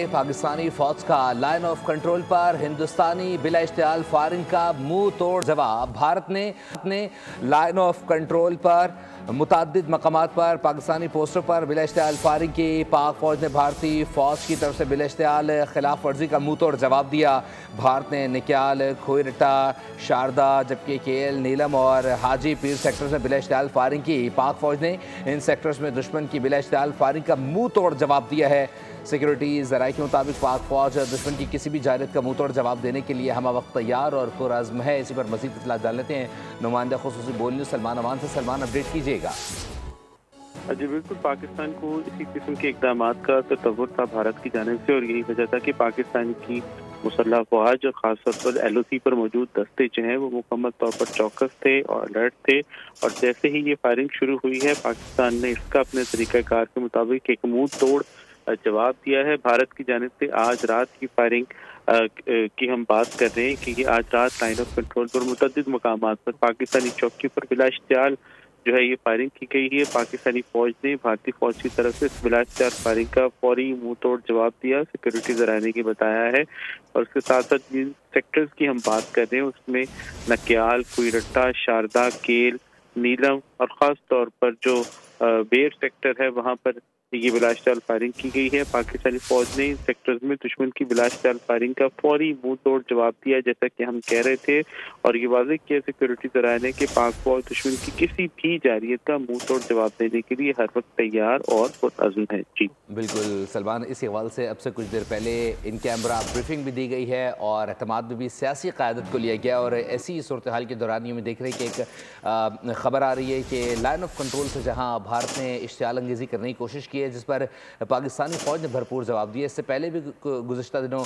पाकिस्तानी फौज का line of control पर हिंदुस्तानी बिला इश्तियाल फायरिंग का मुंह तोड़ जवाब। भारत ने अपने लाइन ऑफ कंट्रोल पर मुताद्दिद मकामात पर पाकिस्तानी पोस्टों पर बिला इश्तियाल फायरिंग की। पाक फौज ने भारतीय फौज की तरफ से बिला इश्तियाल खिलाफ वर्जी का मुंह तोड़ जवाब दिया। भारत ने निक्याल, खोईरट्टा, शारदा, जबकि केएल, नीलम और हाजी पीर सेक्टर्स में बिला इश्तियाल फायरिंग की। पाक फौज ने इन सेक्टर्स में दुश्मन की बिला इश्तियाल फायरिंग का मुंह तोड़ जवाब दिया है। सिक्योरिटी ज़राए के मुताबिक पाक फौज दुश्मन की किसी भी जानिब का मुंह तोड़ जवाब देने के लिए हम वक्त तैयार और पुरअज़्म है। इसी पर मज़ीद इत्तला डाल लेते हैं नुमाइंदा खुसूसी बोल न्यूज़ सलमान अमान से। सलमान, अपडेट कीजिएगा। जी बिल्कुल, पाकिस्तान को इसी किस्म के इक़दाम का तसव्वुर था भारत की जानिब से, और यही वजह था कि पाकिस्तान की मुसल्लह फ़ौज और ख़ासतौर पर LOC पर मौजूद दस्ते जो हैं वो मुकम्मल तौर पर चौकस थे और अलर्ट थे। और जैसे ही ये फायरिंग शुरू हुई है, पाकिस्तान ने इसका अपने तरीक़ाकार के मुताबिक एक मुंह तोड़ जवाब दिया है। भारत की जानिब से आज रात की फायरिंग की हम बात कर रहे हैं कि ये आज रात लाइन ऑफ कंट्रोल पर मुतअद्दिद मकामात पर पाकिस्तानी चौकी पर बिला इश्तियाल जो है ये फायरिंग की गई है। पाकिस्तानी फौज ने भारतीय फौज की तरफ से इस बिला इश्तियाल फायरिंग का फौरी मुंह तोड़ जवाब दिया, सिक्योरिटी ज़राए ने बताया है। और उसके साथ साथ जिन सेक्टर्स की हम बात कर रहे हैं उसमें नक्याल, खोईरट्टा, शारदा, केल, नीलम और ख़ास तौर पर जो बेर सेक्टर है वहाँ पर ये बिला इश्तियाल फायरिंग की गई है। पाकिस्तानी फौज ने इन सेक्टर्स में दुश्मन की बिला इश्तियाल फायरिंग का फौरी मुंह तोड़ जवाब दिया, जैसा कि हम कह रहे थे। और ये वाज़ेह किया सिक्योरिटी ज़राए ने कि पाक फौज दुश्मन की किसी भी जारियत का मुंह तोड़ जवाब देने के लिए हर वक्त तैयार और पुरअज़्म है। जी बिल्कुल सलमान, इसी हवाले से अब से कुछ देर पहले इन कैमरा ब्रीफिंग भी दी गई है और अहतमाद में भी सियासी क़यादत को लिया गया। और ऐसी सूरत हाल के दौरान में देख रहे हैं कि एक ख़बर आ रही है कि लाइन ऑफ कंट्रोल से जहाँ भारत ने इश्तियाल अंगेज़ी करने की कोशिश की है, जिस पर पाकिस्तानी फ़ौज ने भरपूर जवाब दिया। इससे पहले भी गुज़श्ता दिनों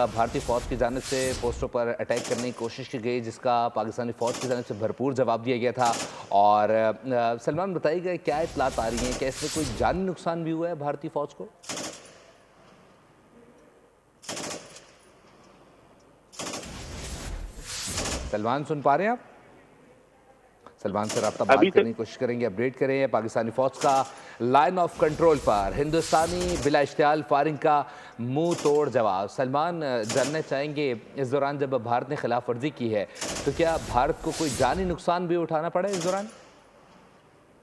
भारतीय फ़ौज की जानिब से पोस्टों पर अटैक करने की कोशिश की गई, जिसका पाकिस्तानी फ़ौज की जानिब से भरपूर जवाब दिया गया था। और सलमान, बताइएगा क्या इत्तलात आ रही हैं, क्या इसमें कोई जानी नुकसान भी हुआ है भारतीय फ़ौज को? सलमान, सुन पा रहे हैं आप? सलमान से रब्ता बात करने की कोशिश करेंगे, अपडेट करें। पाकिस्तानी फौज का लाइन ऑफ कंट्रोल पर हिंदुस्तानी बिला इश्तियाल फायरिंग का मुंह तोड़ जवाब। सलमान, जानना चाहेंगे इस दौरान जब भारत ने खिलाफ वर्जी की है तो क्या भारत को कोई जानी नुकसान भी उठाना पड़ा इस दौरान?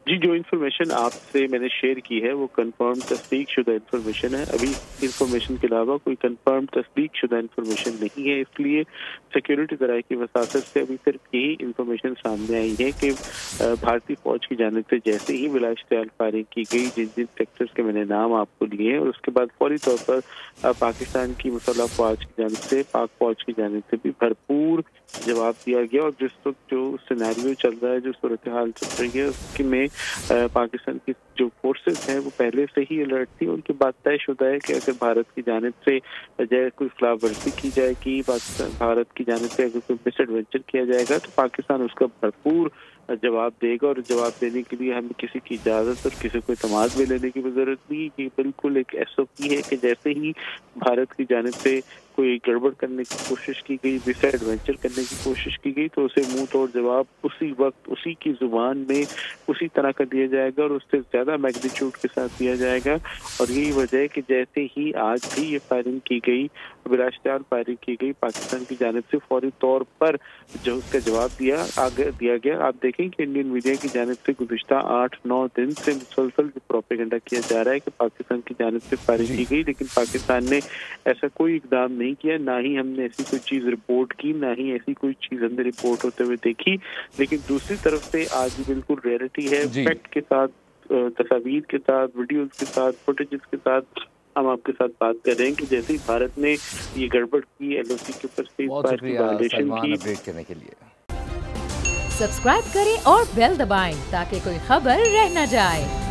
जी, जो इन्फॉर्मेशन आपसे मैंने शेयर की है वो कंफर्म तस्दीक शुदा इन्फॉर्मेशन है। अभी इन्फॉर्मेशन के अलावा कोई कंफर्म तस्दीक शुदा इन्फॉर्मेशन नहीं है, इसलिए सिक्योरिटी ज़राए की वसासत से अभी सिर्फ यही इन्फॉर्मेशन सामने आई है कि भारतीय फौज की जानिब से जैसे ही बिला इश्तियाल फायरिंग की गई, जिन जिन सेक्टर्स के मैंने नाम आपको लिए हैं, और उसके बाद फौरी तौर पर पाकिस्तान की मुसल्लह फ़ौज की जानिब से, पाक फौज की जानिब से भी भरपूर जवाब दिया गया। और जिस वक्त जो सिनेरियो चल रहा है, जो सूरत हाल चल रही है, उसके में पाकिस्तान की जो फोर्सेस हैं वो पहले से ही अलर्ट थी। उनकी बात तयशुदा है कि अगर भारत की जानिब से कोई खिलाफ वर्जी की जाएगी, भारत की जानिब से अगर कोई मिसएडवेंचर किया जाएगा तो पाकिस्तान उसका भरपूर जवाब देगा। और जवाब देने के लिए हमें किसी की इजाज़त और किसी को इत्मीनान में लेने की ज़रूरत नहीं। ये बिल्कुल एक SOP है कि जैसे ही भारत की जानिब से कोई गड़बड़ करने की कोशिश की गई, मिसएडवेंचर करने की कोशिश की गई, तो उसे मुंह तोड़ जवाब उसी वक्त, उसी की ज़ुबान में, उसी तरह का दिया जाएगा और उससे ज़्यादा मैग्नीट्यूड के साथ दिया जाएगा। और यही वजह है कि जैसे ही आज भी ये फायरिंग की गई, बिला इश्तियाल फायरिंग की गई, पाकिस्तान की जानिब से फौरी तौर पर जो उसका जवाब दिया गया। आप देखें कि इंडियन मीडिया की जानिब से गुज़िश्ता 8-9 दिन से मुसलसल प्रोपेगेंडा किया जा रहा है कि पाकिस्तान की जानिब से फायरिंग की गई, लेकिन पाकिस्तान ने ऐसा कोई इकदाम नहीं किया, ना ही हमने ऐसी कोई चीज़ रिपोर्ट की, ना ही ऐसी कोई चीज़ हमने रिपोर्ट होते हुए देखी। लेकिन दूसरी तरफ से आज भी बिल्कुल रियलिटी है, फैक्ट के साथ, तस्वीर के साथ, वीडियोज़ के साथ, फुटेजेस के साथ हम आपके साथ बात कर रहे हैं कि जैसे ही भारत ने ये गड़बड़ की, LOC के ऊपर सीज़फायर की वायलेशन की। अपडेट करने के लिए सब्सक्राइब करें और बेल दबाएं ताकि कोई खबर रह न जाए।